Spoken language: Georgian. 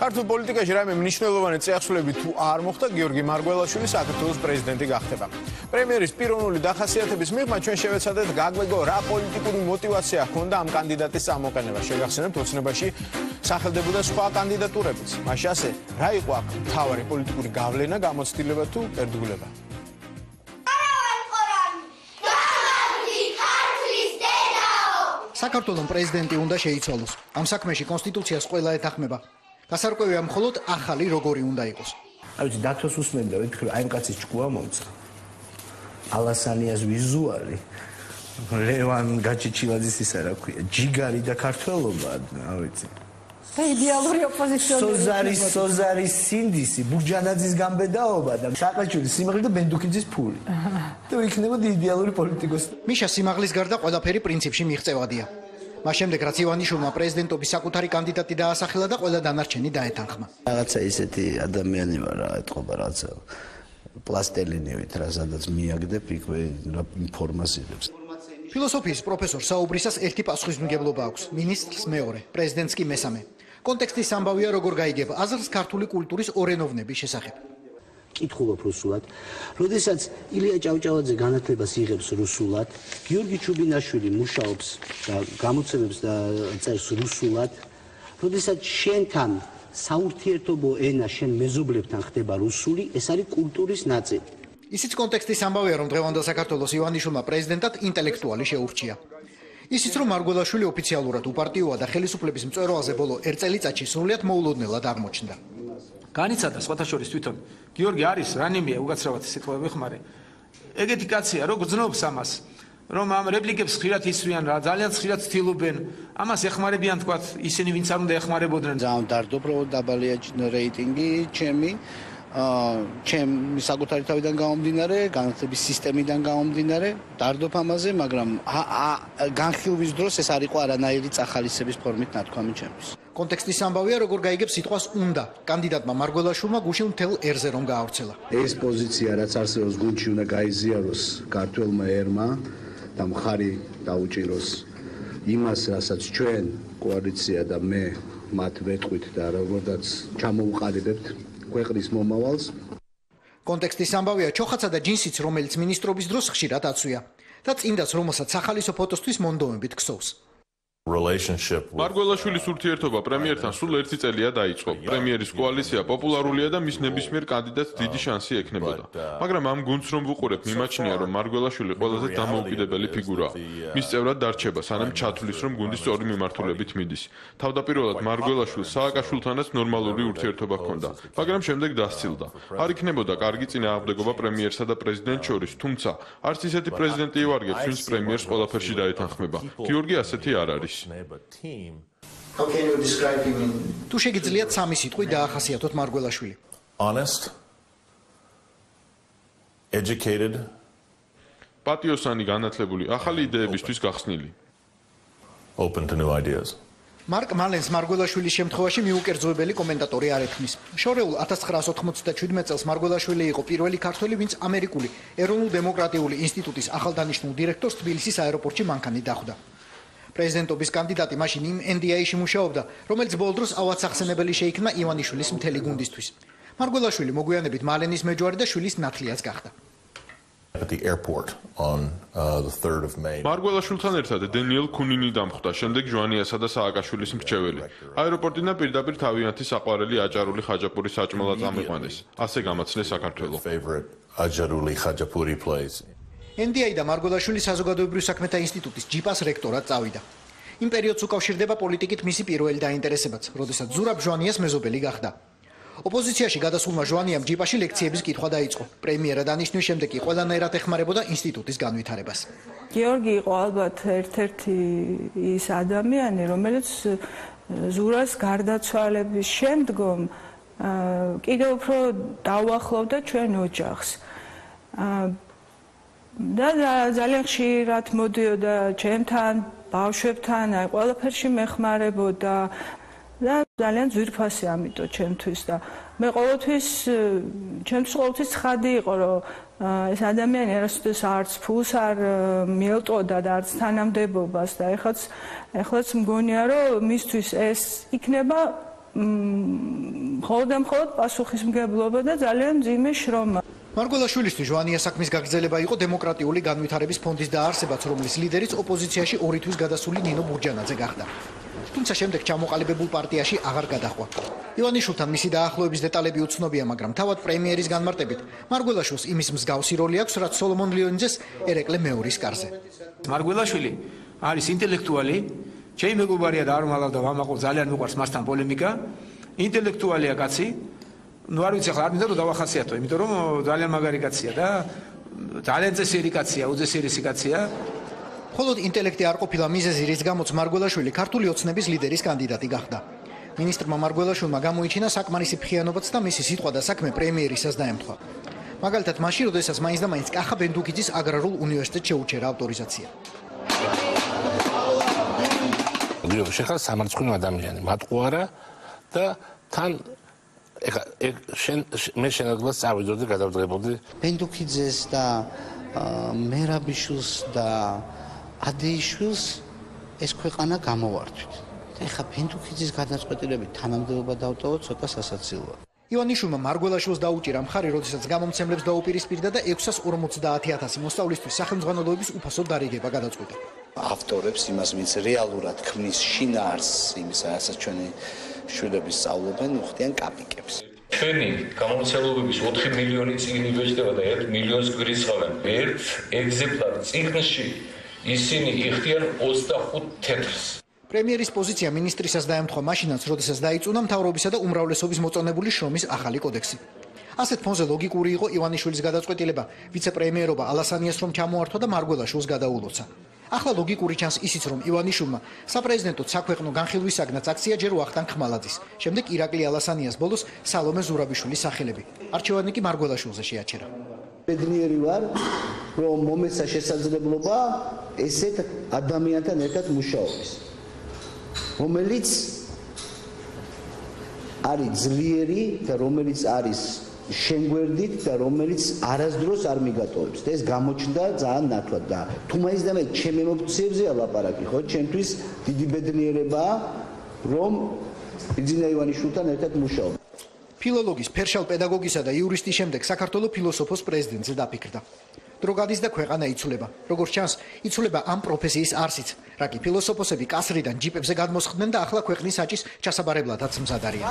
ქართულ პოლიტიკაში რაიმე მნიშვნელოვანი წიაღისეულები თუ არ მოხდა, გიორგი მარგველაშვილი საქართველოს პრეზიდენტი გახდება. პრემიერის პიროვნული დახასიათების მიღმა ჩვენ შევეცადეთ გაგვეგო რა პოლიტიკური мотиваცია ჰქონდა ამ კანდიდატის წამოყენება. შეგახსენებთ ოცნებაში სახელდებოდა სხვა კანდიდატურებიც. მაშინ ასე, რა იყო აქ მთავარი პოლიტიკური გავლენა, გამოცდილება თუ ერთგულება? საქართველოს პრეზიდენტი უნდა შეიცვალოს. ამ საქმეში კონსტიტუციას ყველა ეთანხმება. გასარკვევია მხოლოდ ახალი როგორი უნდა იყოს. Აი დათოს უსმენდა და ვეთქვი აი ამ კაცის ჭკუა მომცა. ალასანიას ვიზუალი ლევან გაჩიჩილაძის ისა რა ქვია ჯიგარი და ქართველობა რა ვიცი. იდეალური ოპოზიციონერი. სოზარის სინდისი, ბურჯანაძის გამბედაობა და საყაჩულის სიმაღლე და ბენდუქიძის ფული. და იქნებოდა იდეალური პოლიტიკოსი. მიშა სიმაღლის გარდა ყველაფერი პრინციპში მიღწევადია. მას შემდეგ რაც ივანიშვილმა პრეზიდენტობის საკუთარი კანდიდატი დაასახელა და ყველა დანარჩენი დაეთანხმა. რაღაცა ისეთი ადამიანი ვარ რა ეთყობა რაღაცა პლასტელინივით რა სადაც მიაგდებ იქვე რა ფორმას იღებს. ფილოსოფიის პროფესორ საუბრისას ერთი პასუხისმგებლობა აქვს, მინისტრს მეორე, პრეზიდენტს კი მესამე. კონტექსტის ამბავია როგორ გაიგება აზრს ქართული კულტურის ორენოვნების შესახებ. კითხულობ რუსულად. როდესაც ილია ჭავჭავაძე განათლებას იღებს რუსულად, გიორგი ჩუბინაშვილი მუშაობს და გამოცემებს და წერს რუსულად, როდესაც შენთან საურთიერთობო ენა შენ მეზობლებთან ხდება რუსული, ეს არის კულტურის ნაწილი. ისიც კონტექსტის ამბავია, რომ დღევანდელ საქართველოს ივანიშვილმა პრეზიდენტად ინტელექტუალი შეურჩია. ისიც რომ მარგველაშვილი ოფიციალურად უპარტიოა და ხელისუფლების მწვერვალზე ბოლო 1 წელიწადში სრულიად მოულოდნელად აღმოჩნდა. განიცადა სხვათა შორის თვითონ გიორგი არის რანიმია უკაცრავად სიტყვები ხმარე. ეგეთი კაცია, რო გძნობს ამას, რომ ამ რეპლიკებს ხშირად ისვრიან რა, ძალიან ხშირად ცდილობენ, ამას ეხმარებიან თქვათ ისინი, ვინც არ უნდა ეხმარებოდნენ. ძალიან დარდო უბრალოდ დაბალია რეიტინგი ჩემი ჩემი საკუთარი თავიდან გამომდინარე, განათლების სისტემიდან გამომდინარე, დარდობ ამაზე, მაგრამ განხილვის დროს ეს არ იყო არანაირი წახალისების ფორმით ნათქვამი ჩემთვის. კონტექსტის ამბავია, როგორ გაიგებს სიტყვას უნდა. კანდიდატმა მარგველაშვილმა გუშინ მთელ ერზე რომ გაავრცელა. ეს პოზიცია რაც არსებობს გუნდში უნდა გაიზიაროს ქართველმა ერმა და მხარი დაუჭიროს იმას, რასაც ჩვენ კოალიცია და მე მათ ვეთყვით და როგორაც ჩამოუყალიბებთ ქვეყნის მომავალს. კონტექსტის ამბავია ჩოხაცა და ჯინსიც, რომელიც მინისტრობის დროს ხშირად აცვია და წინდაც რომელსაც სახალისო ფოტოსთვის მონდომებით ქსოვს. მარგველაშვილის ურთიერთობა პრემიერთან სულ 1 წელია დაიწყო. პრემიერის კოალიცია პოპულარულია და მის ნებისმიერ კანდიდატს დიდი შანსი ექნებოდა. მაგრამ ამ გუნდს რომ ვუყურებ, მიმაჩნია რომ მარგველაშვილი ყველაზე დამოუკიდებელი ფიგურაა. მის წევრად დარჩება, სანამ ჩათვლის რომ გუნდი სწორი მიმართულებით მიდის. თავდაპირველად მარგველაშვილს სააკაშვილთანაც ნორმალური ურთიერთობა ჰქონდა, მაგრამ შემდეგ დასცილდა. არ იქნებოდა კარგი წინააღმდეგობა პრემიერსა და პრეზიდენტს შორის, თუმცა არც ისეთი პრეზიდენტი ივარგებს, ვინც პრემიერს ყველაფერში დაეთანხმება. გიორგი ასეთი არ არის. How can you describe him in? თუ შეგიძლიათ სამი სიტყვით დაახასიათოთ მარგველაშვილი. Honest, educated, პატიოსანი, განათლებული, ახალი იდეებისთვის გახსნილი. open to new ideas. მარკ მალენს მარგველაშვილის შემთხვევაში მიუკერძოებელი კომენტატორი არ ეთქმის. შორეულ 1997 წელს მარგველაშვილი იყო პირველი ქართველი, ვინც ამერიკული ეროვნულ-დემოკრატიული ინსტიტუტის ახალდანიშნულ დირექტორს თბილისის აეროპორტში მანქანით დახვდა. პრეზიდენტობის კანდიდატი მაშინ იმ NDA-ში მუშაობდა, რომელიც ბოლო დროს ავადსახსენებელი შეიქმნა ივანიშვილის მთელი გუნდისთვის. მარგველაშვილი მოგვიანებით მალენის მეჯვარი და შვილის ნათლიაც გახდა. At the airport on the 3rd of May. მარგველაშვილთან ერთად დენიელ კუნინი დამხვდა, შემდეგ ჟვანიასა და სააკაშვილის მრჩეველი. აეროპორტიდან პირდაპირ თავიანთი საყვარელი აჭარული ხაჭაპური საჭმელად წამიყვანეს. ასე გამაცნეს საქართველო. Favorite აჭარული ხაჭაპური place. NDA და მარგველაშვილი საზოგადოებრივ საქმეთა ინსტიტუტის ჯიპას რექტორად წავიდა. იმ პერიოდს უკავშირდება პოლიტიკით მისი პირველი დაინტერესებაც, როდესაც ზურაბ ჟვანიას მეზობელი გახდა. ოპოზიციაში გადასულმა ჟვანიამ ჯიპაში ლექციების კითხვა დაიწყო. პრემიერა დანიშნვის შემდეგ კი ყველანაირად ეხმარებოდა ინსტიტუტის განვითარებას. გიორგი იყო ალბათ ერთ-ერთი ის ადამიანი, რომელიც ზურას გარდაცვალების შემდგომ კიდევ უფრო დაუახლოვდა ჩვენ ოჯახს. და ძალიან ხშირად მოდიოდა ჩემთან, ბავშვებთან, აი ყველაფერში მეხმარებოდა და ძალიან ძვირფასი ამიტომ ჩემთვის და მე ჩემთვის ყოველთვის ცხადი იყო, რომ ეს ადამიანი არასოდეს არც ფულს არ მიელტყოდა და არც თანამდებობას და ეხლაც მგონია, რომ მისთვის ეს იქნება მხოლოდ პასუხისმგებლობა და ძალიან მძიმე შრომა. მარგველაშვილისთვის ჟვანია საქმის გაგრძელება იყო დემოკრატიული განვითარების ფონდის დაარსებაც, რომლის ლიდერიც ოპოზიციაში 2 თვის გადასული ნინო ბურჯანაძე გახდა. თუმცა შემდეგ ჩამოყალიბებულ პარტიაში აღარ გადახვა. ივანიშვილთან მისი დაახლოების დეტალები უცნობია, მაგრამ თავად პრემიერის განმარტებით მარგველაშვილს იმის მსგავსი როლი აქვს, რაც სოლომონ ლიონიძეს ერეკლე მეორის კარზე. მარგველაშვილი არის ინტელექტუალი, ჩემი მეგობარია და არ მალავ და ვამაყობ, ძალიან მიყვარს მასთან პოლემიკა, ინტელექტუალია კაცი. ნუ არ ვიცი, ახლა არ მინდა რომ დავახასიათო, იმიტომ რომ ძალიან მაგარი კაცია და ძალიან წესიერი კაცია, უძესიერესი კაცია. მხოლოდ ინტელექტი არ ყოფილა მიზეზი, რის გამოც მარგველაშვილი ქართული ოცნების ლიდერის კანდიდატი გახდა. მინისტრმა მარგველაშვილმა გამოიჩინა საკმარისი ფხიანობაც და მისი სიტყვა და საქმე პრემიერისას დაემთხვა. მაგალითად, მაშინ, როდესაც მაინც და მაინც კახა ბენდუქიძის აგრარულ უნივერსიტეტს შეუჩერა ავტორიზაცია. შეხარ სამარცხვინო ადამიანი, მატყუარა და თან მე შენადობას წავიდოდი, გადავდღებოდი. ბენდუქიძეს და მერაბიშვილს და ადეიშვილს ეს ქვეყანა გამოვართვით. ეხა ბენდუქიძის გადაწყვეტილებით თანამდებობა დავტოვოთ, ცოტა სასაცილოა. ივანიშვილმა მარგველაშვილს დაუჭირა მხარი, როდესაც გამომცემლებს დაუპირისპირდა და 650,000 მოსწავლისთვის სახელმძღვანელოების უფასო დარიგება გადაწყვიტა. ავტორებს იმას, ვინც რეალურად ქმნის შინაარსს, იმის, რასაც ჩვენი შვილები სწავლობენ, უხდიან კაპიკებს. ჩვენი გამომცემლობების 4 მილიონი წიგნი ბეჭდება და 1 მილიონს გვირიცხავენ. ერთ ეგზემპლარ წიგნში ისინი იხდიან 25 თეთრს. პრემიერის პოზიცია მინისტრისას დაემთხვა მაშინაც, როდესაც დაიწუნა მთავრობისა და უმრავლესობის მოწონებული შრომის ახალი კოდექსი. ასეთ ფონზე ლოგიკური იყო ივანიშვილის გადაწყვეტილება ვიცე-პრემიერობა ალასანიას რომ ჩამოართვა და მარგველაშვილს გადაულოცა. ახლა ლოგიკური ჩანს ისიც, რომ ივანიშვილმა საპრეზიდენტო საქვეყნო განხილვისაგნაც აქცია ჯერ ვახტანგ ხმალაძის, შემდეგ ირაკლი ალასანიას, ბოლოს სალომე ზურაბიშვილის სახელები. არჩევანი კი მარგველაშვილზე შეაჩერა. ბედნიერი ვარ, რომ მომეცა შესაძლებლობა ესეთ ადამიანთან ერთად მუშაობის, რომელიც არის ძლიერი და რომელიც არის შენგვერდით და რომელიც არასდროს არ მიგატოვებს და ეს გამოჩნდა ძალიან ნათლად და თუ მაინც და მე ჩემ ემოციებზეა ლაპარაკი, ხო, ჩემთვის დიდი ბედნიერებაა, რომ ბიძინა ივანიშვილთან ერთად მუშაობ. ფილოლოგის, ფერშალ პედაგოგისა და იურისტის შემდეგ საქართველოს ფილოსოფოს პრეზიდენტზე დაფიქრდა. დრო გადის და ქვეყანა იცვლება. როგორც ჩანს, იცვლება ამ პროფესიის არსიც, რა კი ფილოსოფოსები კასრიდან ჯიპებზე გადმოსხდნენ და ახლა ქვეყნის საჭის ჩასაბარებლადაც მზად არიან.